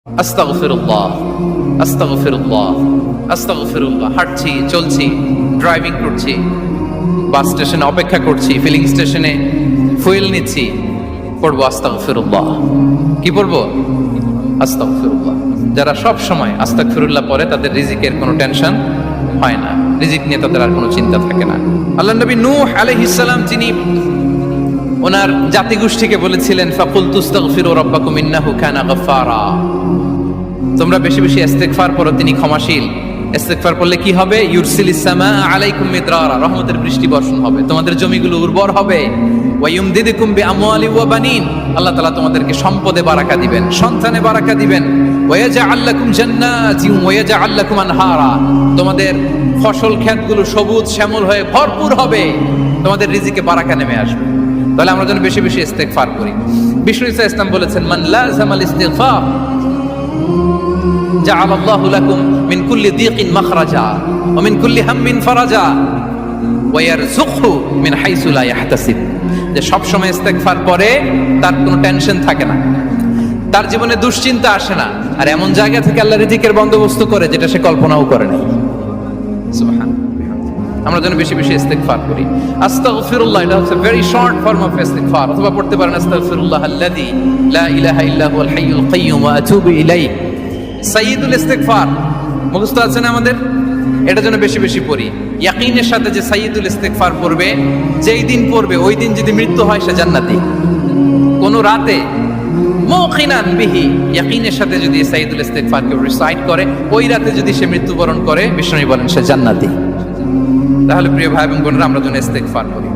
আস্তাগফিরুল্লাহ, আস্তাগফিরুল্লাহ, আস্তাগফিরুল্লাহ। হাঁটছি, চলছি, ড্রাইভিং করছি, বাস স্টেশনে অপেক্ষা করছি, ফিলিং স্টেশনে ফুয়েল নিচ্ছি, পড়বো আস্তাগফিরুল্লাহ। কি পড়বো? আস্তাগফিরুল্লাহ। যারা সব সময় আস্তাগফিরুল্লাহ পড়ে তাদের রিজিকের কোনো টেনশন হয় না, রিজিক নিয়ে তাদের আর কোনো চিন্তা থাকে না। আল্লাহর নবী নূহ আলাইহিস সালাম যিনি ওনার জাতিগোষ্ঠীকে বলেছিলেন, ফাকুলতু আস্তাগফিরু রাব্বাকুম ইন্নাহু কানা গাফফারা, তোমরা বেশি বেশি ইস্তেগফার করো, তিনি ক্ষমাশীল। ইস্তেগফার করলে কি হবে? ইউরসিলিস সামা আলাইকুম মিদরারা, রহমতের বৃষ্টি বর্ষণ হবে, তোমাদের জমিগুলো উর্বর হবে। ওয়া ইউমদিদুকুম বিআমওয়ালি ওয়া বানিন, আল্লাহ তাআলা তোমাদেরকে সম্পদে বারাকা দিবেন, সন্তানে বারাকা দিবেন। ওয়া ইয়াজআল লাকুম জান্নাতিন ওয়া ইয়াজআল লাকুম আনহারা, তোমাদের ফসল ক্ষেতগুলো সবুজ শ্যামল হয়ে ভরপুর হবে, তোমাদের রিজিকে বারাকা নেমে আসবে। তাহলে আমরা যেন বেশি বেশি ইস্তেগফার করি। বিষ্ণু ইসা ইসলাম বলেছেন, মান লাযামাল ইস্তিগফার জাআলাল্লাহু লাকুম মিন কুল্লি দীকিন মাখরাজা ওয়া মিন কুল্লি হাম্মিন ফারাজা ওয়া ইয়ারযুকহু মিন হাইসু লা ইয়াহতাসিব। যে সব সময় ইস্তেগফার করে তার কোনো টেনশন থাকে না, তার জীবনে দুশ্চিন্তা আসে না, আর এমন জায়গা থেকে আল্লাহ রিজিকের বন্দোবস্ত করে যেটা সে কল্পনাও করে নাই। সুবহানাল্লাহ। আমরা যেন বেশি বেশি ইস্তেগফার করি। আস্তাগফিরুল্লাহ, এটা হচ্ছে ভেরি শর্ট ফর্ম অফ ইস্তেগফার। অথবা পড়তে পারেন আস্তাগফিরুল্লাহ আল্লাযী লা ইলাহা ইল্লা হুয়াল হাইয়ুল কাইয়্যুম ওয়া আতুবু ইলাইহি। সাইয়্যিদুল ইস্তেগফার মুখস্থ আছে না আমাদের? এটা যেন বেশি বেশি পড়ি। ইয়াকিনের সাথে যে সাইয়্যিদুল ইস্তেগফার পড়বে, যেই দিন পড়বে ওই দিন যদি মৃত্যু হয় সে জান্নাতি। কোন রাতে মুকিনান বিহি, ইয়াকিনের সাথে যদি সাইয়্যিদুল ইস্তেগফারকে রিসাইট করে, ওই রাতে যদি সে মৃত্যুবরণ করে, বিষ্ণু বলেন সে জান্নাতি। তাহলে প্রিয় ভাই এবং বোনেরা, আমরা যেন ইস্তেগফার করি।